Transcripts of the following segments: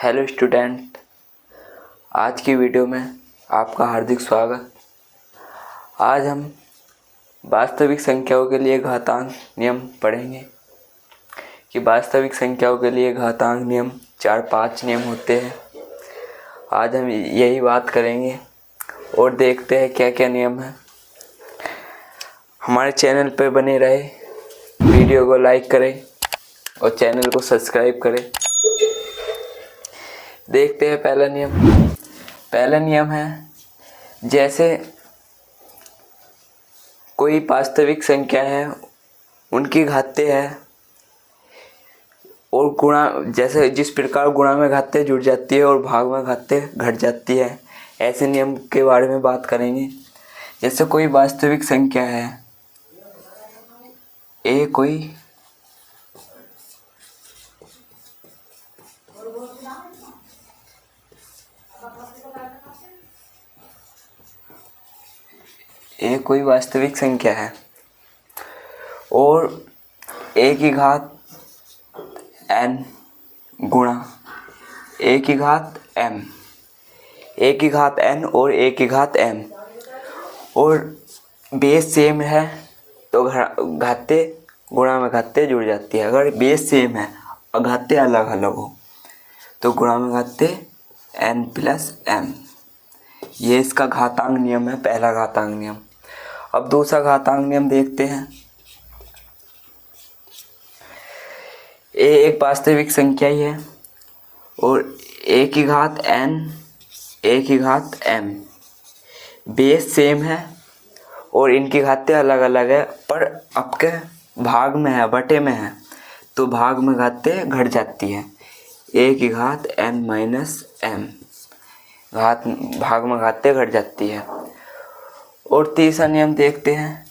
Hello student, आज की video में आपका हार्दिक स्वागत। आज हम वास्तविक संख्याओं के लिए घातांक नियम पढ़ेंगे कि वास्तविक संख्याओं के लिए घातांक नियम 4-5 नियम होते हैं। आज हम यही बात करेंगे और देखते हैं क्या क्या नियम है। हमारे चैनल पर बने रहे, वीडियो को लाइक करें और चैनल को सब्सक्राइब करें। देखते हैं पहला नियम है, जैसे कोई वास्तविक संख्या है उनकी घातें है और गुणा, जैसे जिस प्रकार गुणा में घातें जुड़ जाती है और भाग में घातें घट जाती है, ऐसे नियम के बारे में बात करेंगे। जैसे कोई वास्तविक संख्या है कोई वास्तविक संख्या है और a की घात n गुणा a की घात m, a की घात n और a की घात m, और बेस सेम है तो घातें गुणा में घातें जुड़ जाती है। अगर बेस सेम है और घातें अलग अलग हो तो गुणा में घातें n प्लस m। ये इसका घातांक नियम है, पहला घातांक नियम। अब दूसरा घातांक नियम देखते हैं। a एक वास्तविक संख्या ही है और a की घात n, a की घात m बेस सेम है और इनकी घातें अलग अलग है, पर आपके भाग में है, बटे में है, तो भाग में घातें घट जाती है। a की घात n माइनस m, भाग में घातें घट जाती है। और तीसरा नियम देखते हैं।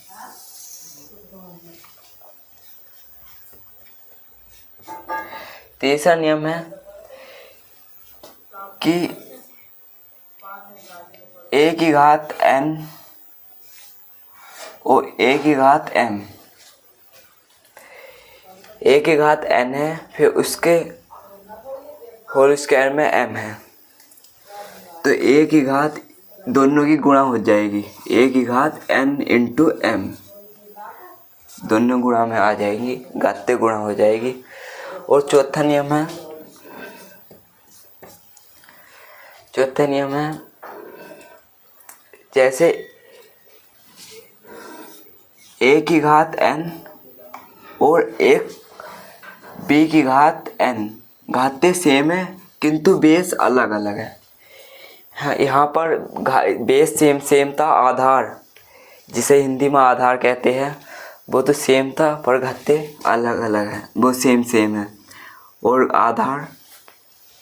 तीसरा नियम है कि a की घात n और a की घात m, a की घात n है, फिर उसके होल स्क्वायर में m है, तो a की घात दोनों की गुणा हो जाएगी। a की घात n इंटू m, दोनों गुणा में आ जाएंगी, घातें गुणा हो जाएगी। और चौथा नियम है जैसे a की घात n और एक b की घात n, घातें सेम है किंतु बेस अलग अलग है। हाँ, यहाँ पर बेस सेम था, आधार जिसे हिंदी में आधार कहते हैं वो तो सेम था, पर घातें अलग अलग है। वो सेम है और आधार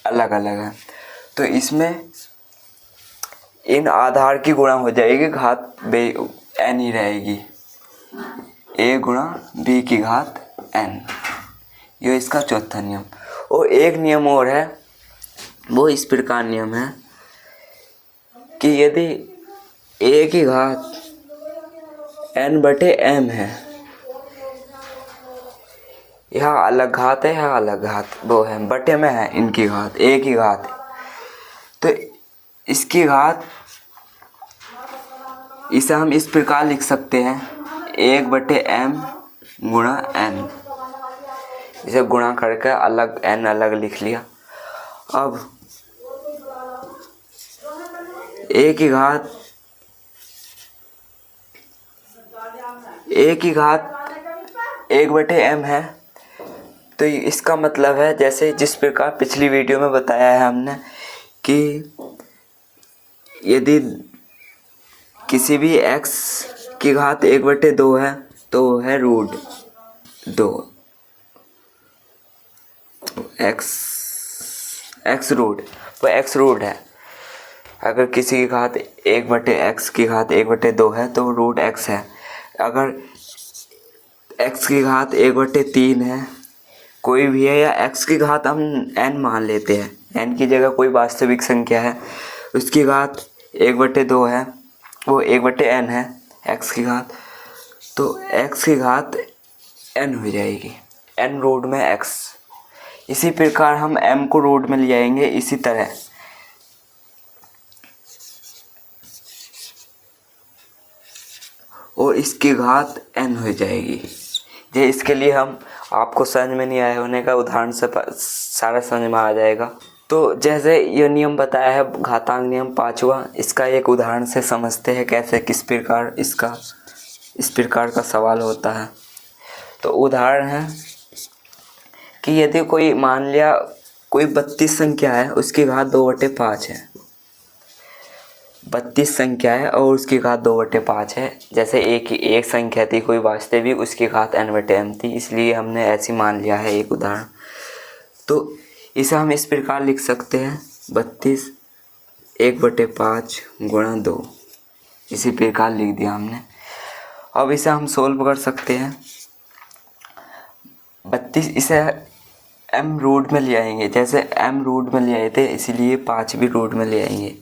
अलग अलग है, तो इसमें इन आधार की गुणा हो जाएगी, घात n ही रहेगी, a गुणा b की घात n। ये इसका चौथा नियम। और एक नियम और है, वो इस प्रकार नियम है कि यदि a की घात n बटे m है, यहाँ अलग घात है, यहाँ अलग घात, वो है बटे में है इनकी घात, a की घात, तो इसकी घात, इसे हम इस प्रकार लिख सकते हैं 1/m गुणा n। इसे गुणा करके अलग n अलग लिख लिया। अब a की घात 1/m है, तो इसका मतलब है, जैसे जिस प्रकार पिछली वीडियो में बताया है हमने कि यदि किसी भी x की घात 1/2 है तो है रूट 2, x रूट, वो x रूट है। अगर किसी की घात 1/x की घात 1/2 है तो रूट x है। अगर x की घात 1/3 है, कोई भी है, या x की घात हम n मान लेते हैं, n की जगह कोई वास्तविक संख्या है, उसकी घात 1/2 है, वो 1/n है x की घात, तो x की घात n हो जाएगी, n रूट में x। इसी प्रकार हम m को रूट में ले आएंगे इसी तरह। और इसकी घात n हो जाएगी। ये इसके लिए हम आपको समझ में नहीं आया होने का उदाहरण से सारा समझ में आ जाएगा। तो जैसे ये नियम बताया है घातांक नियम 5वां, इसका एक उदाहरण से समझते हैं कैसे किस प्रकार इसका इस प्रकार का सवाल होता है। तो उदाहरण है कि यदि कोई मान लिया कोई 32 संख्या है, उसकी घात 2/5 है। 32 संख्या है और उसकी घात 2/5 है। जैसे एक संख्या थी कोई वास्तविक, उसकी घात n/m थी, इसलिए हमने ऐसी मान लिया है एक उदाहरण। तो इसे हम इस प्रकार लिख सकते हैं 32 1/5 गुणा 2, इसी प्रकार लिख दिया हमने। अब इसे हम सोल्व कर सकते हैं। 32 इसे m रूट में ले आएंगे, जैसे m रूट में ले आए थे इसीलिए 5 भी रूट में ले आएंगे।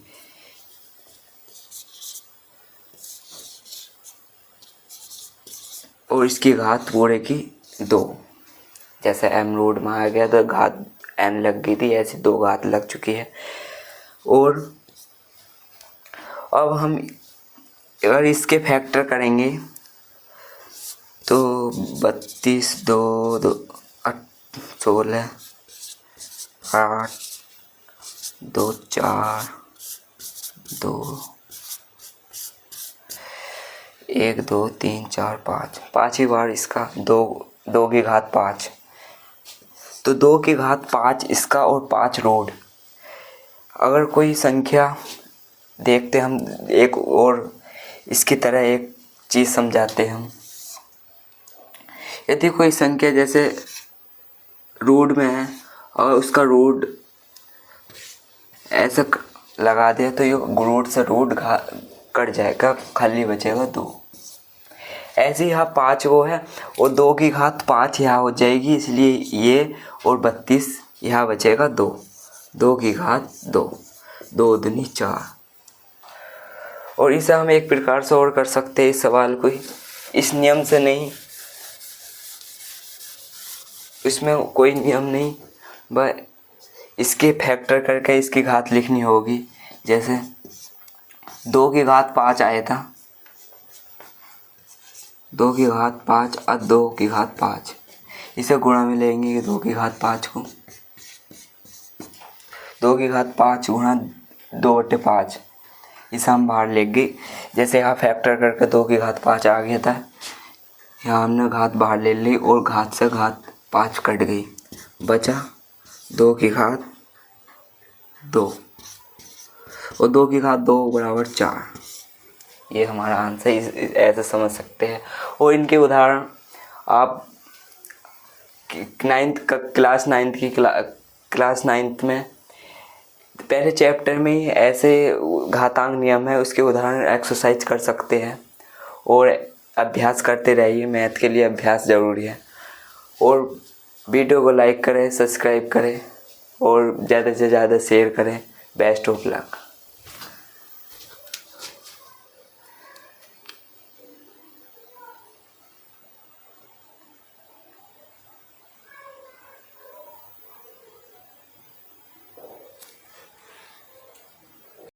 और इसकी घात पूरे की 2, जैसे m रूट में आ गया तो घात n लग गई थी, ऐसी 2 घात लग चुकी है। और अब हम अगर इसके फैक्टर करेंगे तो 32 2 2 16 8 2 4 2 1 2 3 4 5, 5 बार इसका 2 की घात 5, तो 2 की घात 5 इसका और 5 रूट। अगर कोई संख्या देखते हम एक और इसकी तरह एक चीज़ समझाते हैं हम। यदि कोई संख्या जैसे रूट में है और उसका रूट ऐसा लगा दिया तो ये रूट से रूट कट जाएगा, खाली बचेगा 2। ऐसे ही यहाँ 5 वो है और 2 की घात 5 यहाँ हो जाएगी, इसलिए ये और 32 यहाँ बचेगा 2, 2 की घात 2, 2 दूनी 4। और इसे हम एक प्रकार से और कर सकते हैं इस सवाल को ही, इस नियम से नहीं, इसमें कोई नियम नहीं, बस इसके फैक्टर करके इसकी घात लिखनी होगी। जैसे 2 की घात 5 आया था, 2 की घात 5 और 2 की घात 5, इसे गुणा में लेंगे कि 2 की घात 5 को 2 की घात 5 गुणा 2/5, इसे हम बाहर लेंगे। जैसे यहाँ फैक्टर करके 2 की घात 5 आ गया था, यहाँ हमने घात बाहर ले ली और घात से घात 5 कट गई, बचा 2 की घात 2 और 2 की घात 2 बराबर 4। ये हमारा आंसर ऐसे समझ सकते हैं। और इनके उदाहरण आप क्लास नाइन्थ में पहले चैप्टर में ही ऐसे घातांक नियम है, उसके उदाहरण एक्सरसाइज कर सकते हैं। और अभ्यास करते रहिए, मैथ के लिए अभ्यास ज़रूरी है। और वीडियो को लाइक करें, सब्सक्राइब करें और ज़्यादा से ज़्यादा शेयर करें। Best of luck.